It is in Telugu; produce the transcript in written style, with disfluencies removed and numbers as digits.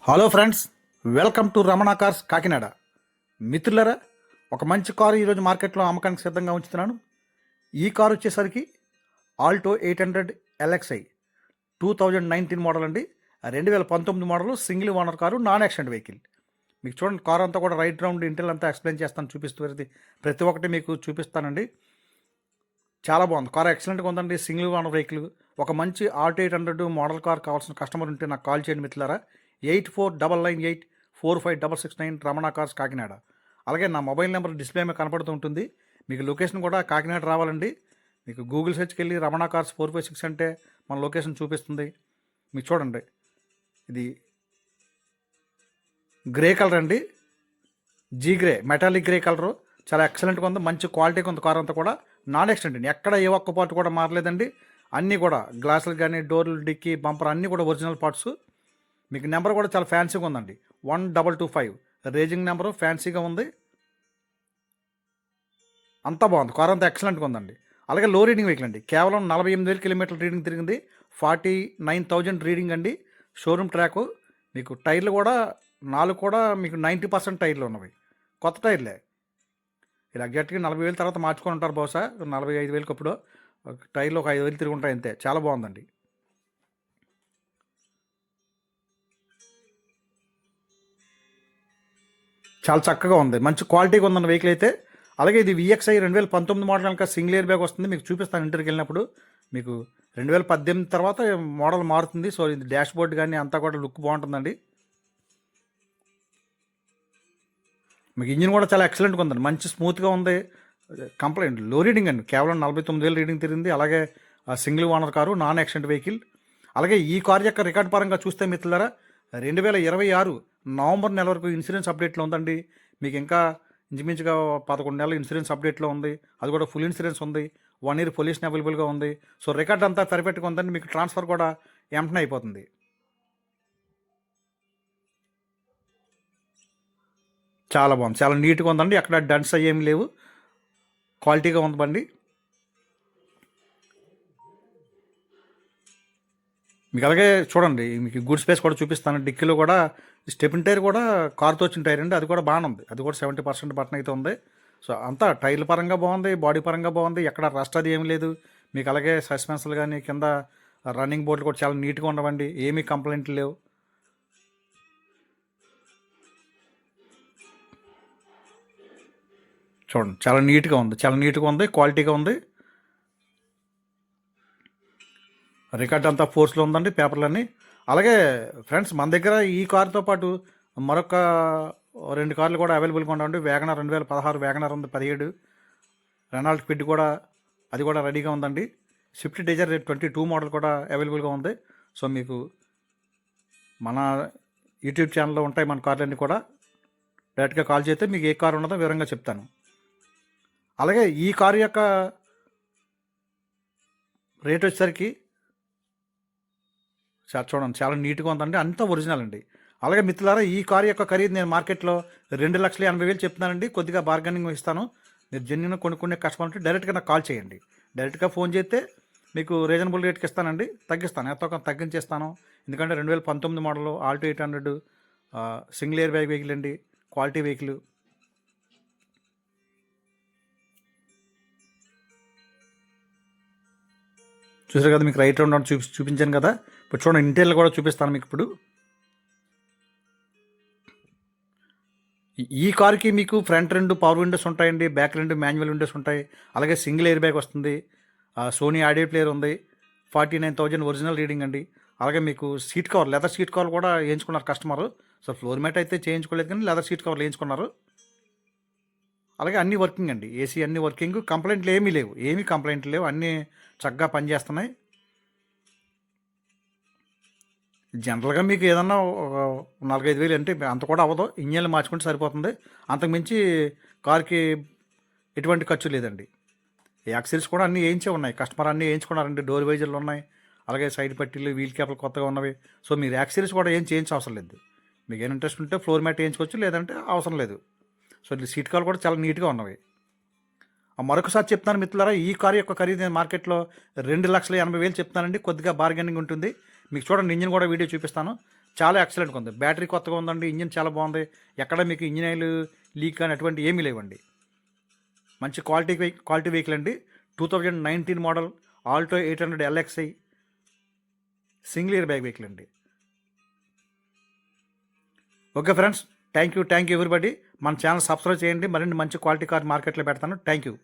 Hello friends, welcome to Ramana cars Kakinada. మిత్రులరా, ఒక మంచి కారు ఈరోజు మార్కెట్లో అమ్మకానికి సిద్ధంగా ఉంచుతున్నాను. ఈ కారు వచ్చేసరికి ఆల్టో 800 ఎల్ఎక్స్ఐ 2019 మోడల్ అండి. 2019 model, single owner car, non accident vehicle. మీకు చూడండి, కారు అంతా కూడా రైట్ రౌండ్ ఇంటెల్ అంతా ఎక్స్ప్లెయిన్ చేస్తాను, చూపిస్తూ ప్రతి ఒక్కటి మీకు చూపిస్తానండి. చాలా బాగుంది కారు, ఎక్సలెంట్గా ఉందండి. Single owner vehicle. ఒక మంచి ఆల్టో 800 మోడల్ కార్ కావాల్సిన కస్టమర్ ఉంటే నాకు కాల్ చేయండి మిత్రులారా. 8499845669 రమణ కార్స్ కాకినాడ. అలాగే నా మొబైల్ నెంబర్ డిస్ప్లే మీద కనపడుతూ ఉంటుంది. మీకు లొకేషన్ కూడా కాకినాడ రావాలండి. మీకు గూగుల్ సెర్చ్కి వెళ్ళి రమణ కార్స్ 456 అంటే మన లొకేషన్ చూపిస్తుంది. మీకు చూడండి, ఇది గ్రే కలర్ అండి, జీ గ్రే, మెటాలిక్ గ్రే కలరు. చాలా ఎక్సలెంట్గా ఉంది, మంచి క్వాలిటీగా ఉంది. కార్ అంతా కూడా నాన్ యాక్సిడెంట్ అండి, ఎక్కడ ఏ ఒక్క పార్ట్ కూడా మారలేదండి. అన్నీ కూడా గ్లాసులు కానీ, డోర్లు, డిక్కీ, బంపర్ అన్నీ కూడా ఒరిజినల్ పార్ట్స్. మీకు నెంబర్ కూడా చాలా ఫ్యాన్సీగా ఉందండి, 1225 రేజింగ్ నెంబరు, ఫ్యాన్సీగా ఉంది. అంతా బాగుంది, కార్ అంతా ఎక్సలెంట్గా ఉందండి. అలాగే లో రీడింగ్ వెహికల్ అండి, కేవలం 48,000 కిలోమీటర్ల రీడింగ్ తిరిగింది, 49,000 రీడింగ్ అండి. Showroom track. మీకు టైర్లు కూడా 4 కూడా మీకు 90% టైర్లు ఉన్నవి, కొత్త టైర్లే. ఇలా ఎగ్జాక్ట్గా 40,000 తర్వాత మార్చుకొని ఉంటారు బహుశా, 45,000కి అప్పుడు టైర్లు ఒక 5,000 తిరిగి ఉంటాయి అంతే. చాలా బాగుందండి. చాలా చక్కగా ఉంది, మంచి క్వాలిటీగా ఉందన్న వెహికల్ అయితే. అలాగే ఇది విఎక్స్ఐ 2019 మోడల్ కనుక సింగిల్ ఎయిర్ బ్యాగ్ వస్తుంది. మీకు చూపిస్తాను ఇంటర్కి వెళ్ళినప్పుడు. మీకు 2018 తర్వాత మోడల్ మారుతుంది. సో ఇది డాష్ బోర్డ్ కానీ అంతా కూడా లుక్ బాగుంటుందండి. మీకు ఇంజిన్ కూడా చాలా ఎక్సలెంట్గా ఉందండి, మంచి స్మూత్గా ఉంది. కంప్లైంట్ లో రీడింగ్ అండి, కేవలం 49,000 రీడింగ్ తిరిగింది. అలాగే single owner car, non accident vehicle. అలాగే ఈ కారు యొక్క రికార్డ్ పరంగా చూస్తే మిత్రులారా, 2026 నవంబర్ నెల వరకు ఇన్సూరెన్స్ అప్డేట్లో ఉందండి. మీకు ఇంకా ఇంచుమించుగా 11 నెలలు ఇన్సూరెన్స్ అప్డేట్లో ఉంది. అది కూడా ఫుల్ ఇన్సూరెన్స్ ఉంది, 1 ఇయర్ పొల్యూషన్ అవైలబుల్గా ఉంది. సో రికార్డ్ అంతా పర్ఫెక్ట్గా ఉందండి. మీకు ట్రాన్స్ఫర్ కూడా వెంటనే అయిపోతుంది. చాలా బాగుంది, చాలా నీట్గా ఉందండి, ఎక్కడ డన్స్ అయ్యేమి లేవు, క్వాలిటీగా ఉంది బండి. మీకు అలాగే చూడండి, మీకు గుడ్ స్పేస్ కూడా చూపిస్తాను. డిక్కీలో కూడా స్టెపిన్ టైర్ కూడా కార్తో వచ్చిన టైర్ అండి, అది కూడా బాగానే ఉంది. అది కూడా 70% బటన్ అయితే ఉంది. సో అంతా టైర్ల పరంగా బాగుంది, బాడీ పరంగా బాగుంది, ఎక్కడ రస్ట్ అది ఏమి లేదు. మీకు అలాగే సస్పెన్షన్లు కానీ కింద రన్నింగ్ బోర్డులు కూడా చాలా నీట్గా ఉండవండి, ఏమీ కంప్లైంట్లు లేవు. చూడండి, చాలా నీట్గా ఉంది, చాలా నీట్గా ఉంది, క్వాలిటీగా ఉంది. రికార్డ్ అంతా ఫోర్స్లో ఉందండి, పేపర్లన్నీ. అలాగే ఫ్రెండ్స్, మన దగ్గర ఈ కారుతో పాటు మరొక 2 కార్లు కూడా అవైలబుల్గా ఉంటాయండి. వ్యాగనర్ 2016 వ్యాగనర్ ఉంది, 17 రెనాల్ట్ క్విడ్ కూడా, అది కూడా రెడీగా ఉందండి. స్విఫ్ట్ డిజైర్ 22 మోడల్ కూడా అవైలబుల్గా ఉంది. సో మీకు మన యూట్యూబ్ ఛానల్లో ఉంటాయి మన కార్లన్నీ కూడా. డైరెక్ట్గా కాల్ చేస్తే మీకు ఏ కారు ఉన్నదో వివరంగా చెప్తాను. అలాగే ఈ కారు యొక్క రేట్ వచ్చేసరికి చూడండి, చాలా నీట్గా ఉందండి, అంతా ఒరిజినల్ అండి. అలాగే మిత్రులారా, ఈ కారు యొక్క ఖరీదు నేను మార్కెట్లో 2,80,000 చెప్తున్నానండి. కొద్దిగా బార్గెనింగ్ ఇస్తాను. మీరు జెన్యున్ కొనుక్కునే కస్టమర్ ఉంటే డైరెక్ట్గా నాకు కాల్ చేయండి. డైరెక్ట్గా ఫోన్ చేస్తే మీకు రీజనబుల్ రేట్కి ఇస్తానండి, తగ్గిస్తాను, ఎంతో కొంత తగ్గించేస్తాను. ఎందుకంటే 2019 model Alto 800 single air bag vehicle అండి, క్వాలిటీ వెహికల్. చూసారు కదా, మీకు రైట్ రౌండ్ చూపించాను కదా. ఇప్పుడు చూడండి, ఇంటీరియర్ కూడా చూపిస్తాను మీకు ఇప్పుడు. ఈ కార్కి మీకు ఫ్రంట్ 2 పవర్ విండోస్ ఉంటాయండి, బ్యాక్ 2 మాన్యువల్ విండోస్ ఉంటాయి. అలాగే సింగిల్ ఎయిర్ బ్యాగ్ వస్తుంది. సోనీ ఆడియో ప్లేయర్ ఉంది. 49,000 ఒరిజినల్ రీడింగ్ అండి. అలాగే మీకు seat cover, leather seat cover కూడా వేయించుకున్నారు కస్టమర్. సో ఫ్లోర్ మ్యాట్ అయితే చేయించుకోలేదు, కానీ లెదర్ సీట్ కవర్లు వేయించుకున్నారు. అలాగే అన్నీ వర్కింగ్ అండి, ఏసీ అన్నీ వర్కింగ్, కంప్లైంట్లు ఏమీ లేవు, కంప్లైంట్లు లేవు, అన్నీ చక్కగా పనిచేస్తున్నాయి. జనరల్గా మీకు ఏదన్నా 4-5 వేలు అంటే అంత కూడా అవ్వదు, ఇంజన్లు మార్చుకుంటే సరిపోతుంది. అంతకుమించి కార్కి ఎటువంటి ఖర్చు లేదండి. యాక్సిల్స్ కూడా అన్నీ వేయించే ఉన్నాయి, కస్టమర్ అన్నీ వేయించుకున్నారండి. డోర్ వైజర్లు ఉన్నాయి, అలాగే సైడ్ పట్టీలు, వీల్ క్యాప్లు కొత్తగా ఉన్నవి. సో మీరు యాక్సిల్స్ కూడా ఏం చేయించే అవసరం లేదు. మీకు ఏం ఇంట్రెస్ట్ ఉంటే ఫ్లోర్ మ్యాట్ వేయించుకోవచ్చు, లేదంటే అవసరం లేదు. సో సీట్ కవర్లు కూడా చాలా నీట్గా ఉన్నవి. మరొకసారి చెప్తాను మిత్రులారా, ఈ కారు యొక్క ఖరీదు నేను మార్కెట్లో 2,80,000 చెప్తానండి. కొద్దిగా బార్గెనింగ్ ఉంటుంది. మీకు చూడండి, ఇంజిన్ కూడా వీడియో చూపిస్తాను. చాలా ఎక్సలెంట్గా ఉంది. బ్యాటరీ కొత్తగా ఉందండి. ఇంజిన్ చాలా బాగుంది. ఎక్కడ మీకు ఇంజిన్ ఆయిల్ లీక్ అని అటువంటి ఏమీ లేవండి. మంచి క్వాలిటీ వెహికల్ అండి. 2019 model Alto 800 LXi single air bag vehicle అండి. Okay friends, thank you everybody. మన ఛానల్ సబ్స్క్రైబ్ చేయండి. మరిన్ని మంచి క్వాలిటీ కార్ మార్కెట్లో పెడతాను. Thank you.